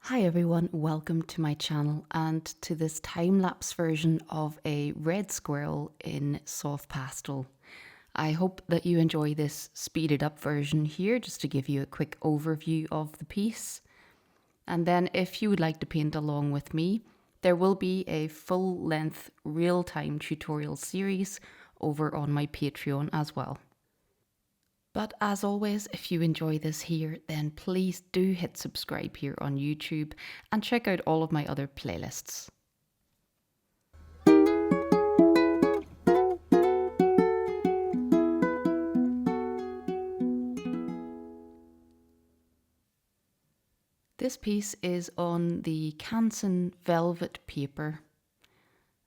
Hi everyone, welcome to my channel and to this time-lapse version of a red squirrel in soft pastel. I hope that you enjoy this speeded up version here just to give you a quick overview of the piece. And then if you would like to paint along with me, there will be a full-length real-time tutorial series over on my Patreon as well. But as always, if you enjoy this here, then please do hit subscribe here on YouTube and check out all of my other playlists. This piece is on the Canson velvet paper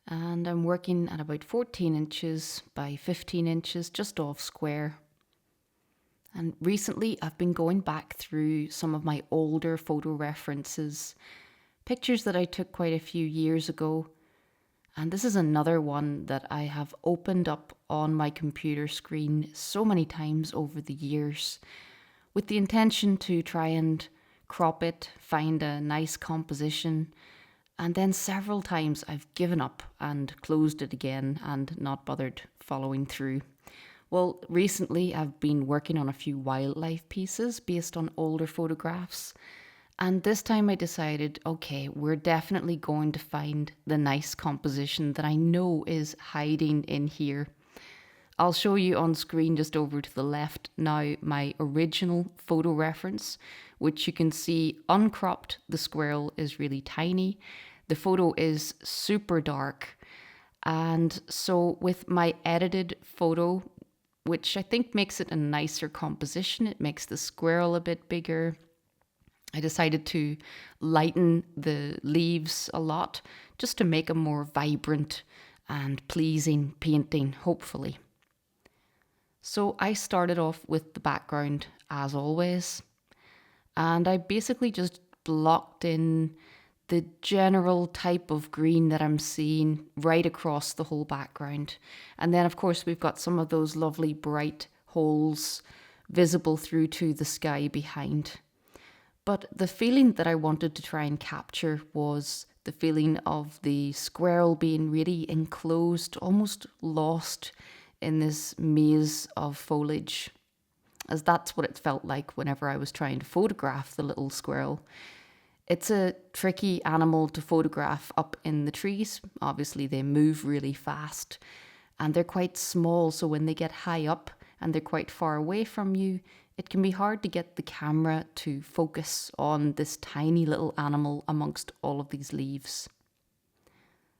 and I'm working at about 14 inches by 15 inches just off square. And recently I've been going back through some of my older photo references, pictures that I took quite a few years ago. And this is another one that I have opened up on my computer screen so many times over the years with the intention to try and crop it, find a nice composition. And then several times I've given up and closed it again and not bothered following through. Well, recently I've been working on a few wildlife pieces based on older photographs. And this time I decided, okay, we're definitely going to find the nice composition that I know is hiding in here. I'll show you on screen just over to the left now my original photo reference, which you can see uncropped. The squirrel is really tiny. The photo is super dark. And so with my edited photo, which I think makes it a nicer composition, it makes the squirrel a bit bigger. I decided to lighten the leaves a lot just to make a more vibrant and pleasing painting, hopefully. So I started off with the background as always, and I basically just blocked in the general type of green that I'm seeing right across the whole background. And then of course we've got some of those lovely bright holes visible through to the sky behind. But the feeling that I wanted to try and capture was the feeling of the squirrel being really enclosed, almost lost in this maze of foliage, as that's what it felt like whenever I was trying to photograph the little squirrel. It's a tricky animal to photograph up in the trees. Obviously, they move really fast and they're quite small. So when they get high up and they're quite far away from you, it can be hard to get the camera to focus on this tiny little animal amongst all of these leaves.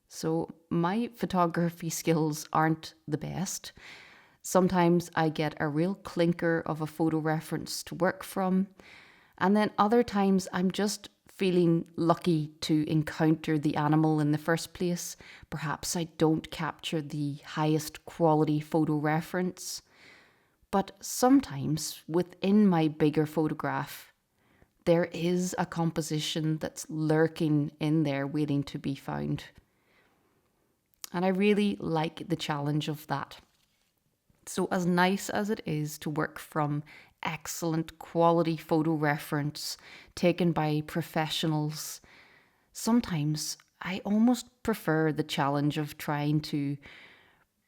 So my photography skills aren't the best. Sometimes I get a real clinker of a photo reference to work from. And then other times I'm just feeling lucky to encounter the animal in the first place. Perhaps I don't capture the highest quality photo reference, but sometimes within my bigger photograph, there is a composition that's lurking in there waiting to be found. And I really like the challenge of that. So as nice as it is to work from excellent quality photo reference taken by professionals, sometimes I almost prefer the challenge of trying to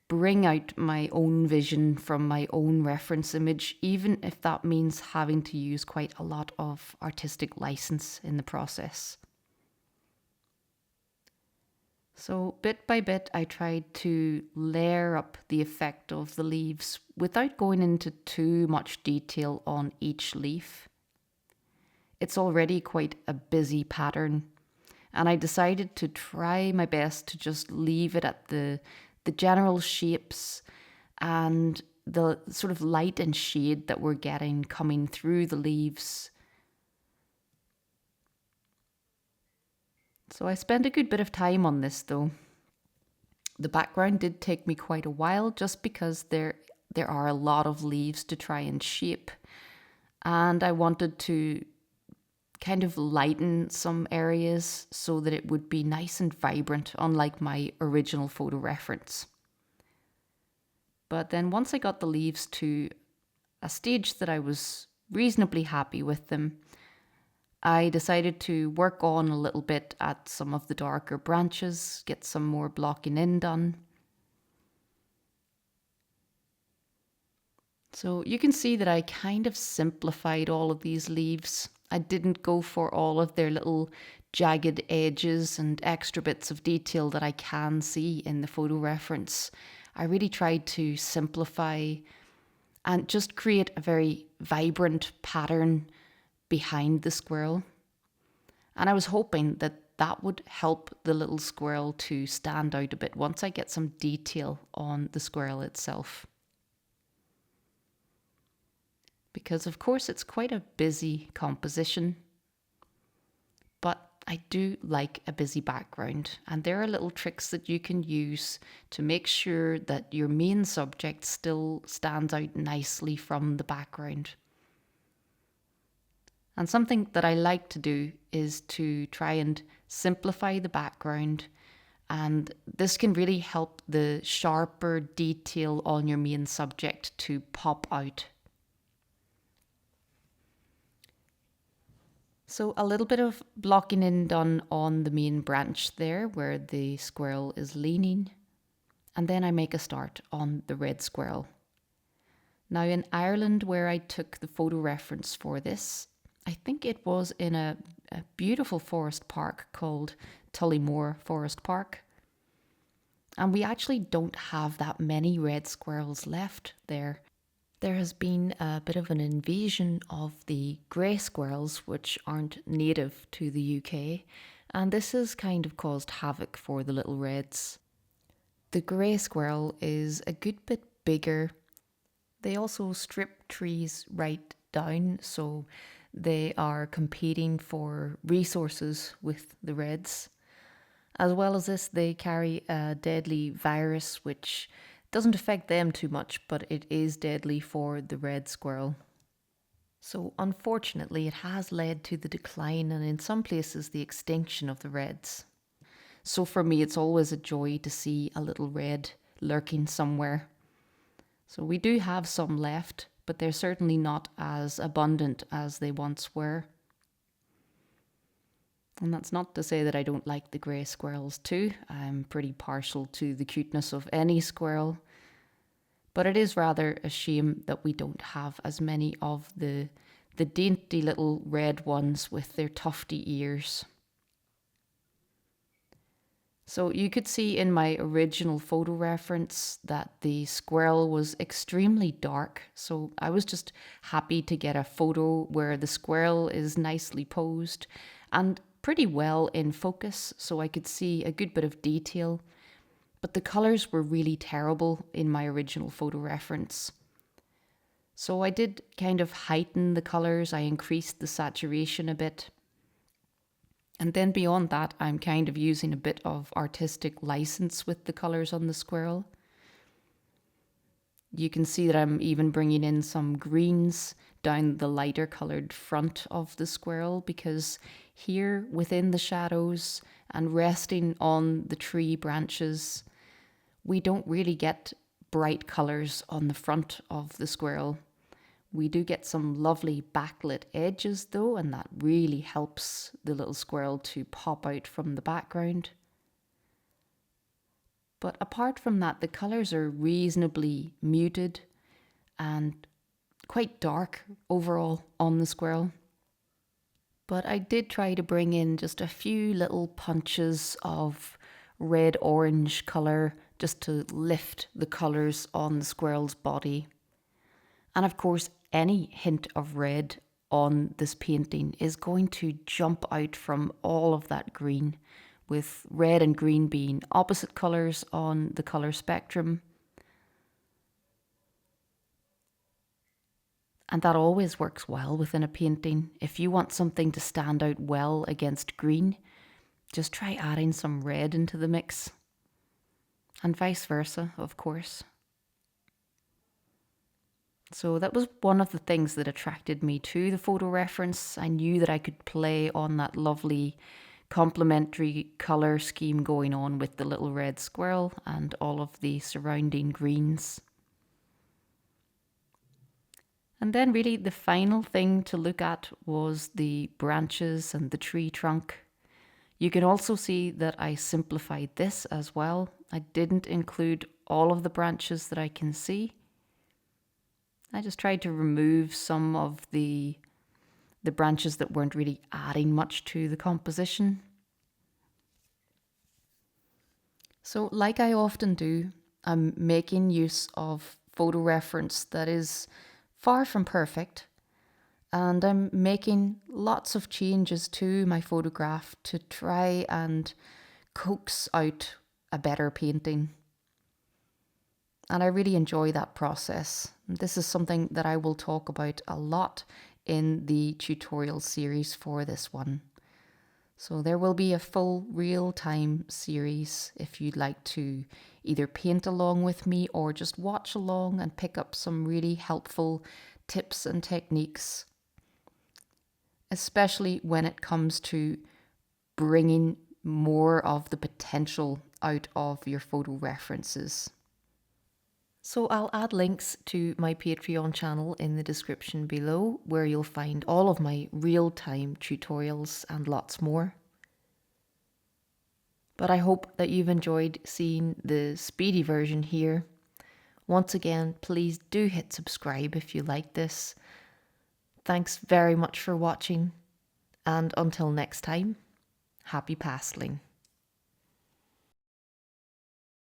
bring out my own vision from my own reference image, even if that means having to use quite a lot of artistic license in the process. So bit by bit, I tried to layer up the effect of the leaves without going into too much detail on each leaf. It's already quite a busy pattern, and I decided to try my best to just leave it at the general shapes and the sort of light and shade that we're getting coming through the leaves. So I spent a good bit of time on this though. The background did take me quite a while just because there are a lot of leaves to try and shape. And I wanted to kind of lighten some areas so that it would be nice and vibrant, unlike my original photo reference. But then once I got the leaves to a stage that I was reasonably happy with them, I decided to work on a little bit at some of the darker branches, get some more blocking in done. So you can see that I kind of simplified all of these leaves. I didn't go for all of their little jagged edges and extra bits of detail that I can see in the photo reference. I really tried to simplify and just create a very vibrant pattern behind the squirrel. And I was hoping that that would help the little squirrel to stand out a bit once I get some detail on the squirrel itself. Because of course it's quite a busy composition, but I do like a busy background, and there are little tricks that you can use to make sure that your main subject still stands out nicely from the background. And something that I like to do is to try and simplify the background, and this can really help the sharper detail on your main subject to pop out. So a little bit of blocking in done on the main branch there where the squirrel is leaning. And then I make a start on the red squirrel. Now in Ireland, where I took the photo reference for this, I think it was in a beautiful forest park called Tullymore Forest Park. And we actually don't have that many red squirrels left there. There has been a bit of an invasion of the grey squirrels, which aren't native to the UK, and this has kind of caused havoc for the little reds. The grey squirrel is a good bit bigger. They also strip trees right down, so they are competing for resources with the reds. As well as this, they carry a deadly virus which doesn't affect them too much, but it is deadly for the red squirrel. So unfortunately, it has led to the decline and in some places the extinction of the reds. So for me, it's always a joy to see a little red lurking somewhere. So we do have some left, but they're certainly not as abundant as they once were. And that's not to say that I don't like the grey squirrels too. I'm pretty partial to the cuteness of any squirrel. But it is rather a shame that we don't have as many of the dainty little red ones with their tufty ears. So you could see in my original photo reference that the squirrel was extremely dark. So I was just happy to get a photo where the squirrel is nicely posed and pretty well in focus, so I could see a good bit of detail. But the colours were really terrible in my original photo reference. So I did kind of heighten the colours, I increased the saturation a bit. And then beyond that, I'm kind of using a bit of artistic license with the colours on the squirrel. You can see that I'm even bringing in some greens down the lighter coloured front of the squirrel, because here within the shadows and resting on the tree branches, we don't really get bright colours on the front of the squirrel. We do get some lovely backlit edges though, and that really helps the little squirrel to pop out from the background. But apart from that, the colours are reasonably muted and quite dark overall on the squirrel. But I did try to bring in just a few little punches of red-orange colour just to lift the colours on the squirrel's body. And of course, any hint of red on this painting is going to jump out from all of that green, with red and green being opposite colours on the colour spectrum. And that always works well within a painting. If you want something to stand out well against green, just try adding some red into the mix. And vice versa, of course. So that was one of the things that attracted me to the photo reference. I knew that I could play on that lovely complementary colour scheme going on with the little red squirrel and all of the surrounding greens. And then really the final thing to look at was the branches and the tree trunk. You can also see that I simplified this as well. I didn't include all of the branches that I can see. I just tried to remove some of the branches that weren't really adding much to the composition. So like I often do, I'm making use of photo reference that is far from perfect, and I'm making lots of changes to my photograph to try and coax out a better painting. And I really enjoy that process. This is something that I will talk about a lot in the tutorial series for this one. So there will be a full real-time series if you'd like to either paint along with me or just watch along and pick up some really helpful tips and techniques, especially when it comes to bringing more of the potential out of your photo references. So I'll add links to my Patreon channel in the description below, where you'll find all of my real-time tutorials and lots more. But I hope that you've enjoyed seeing the speedy version here. Once again, please do hit subscribe if you like this. Thanks very much for watching, and until next time, happy pasteling.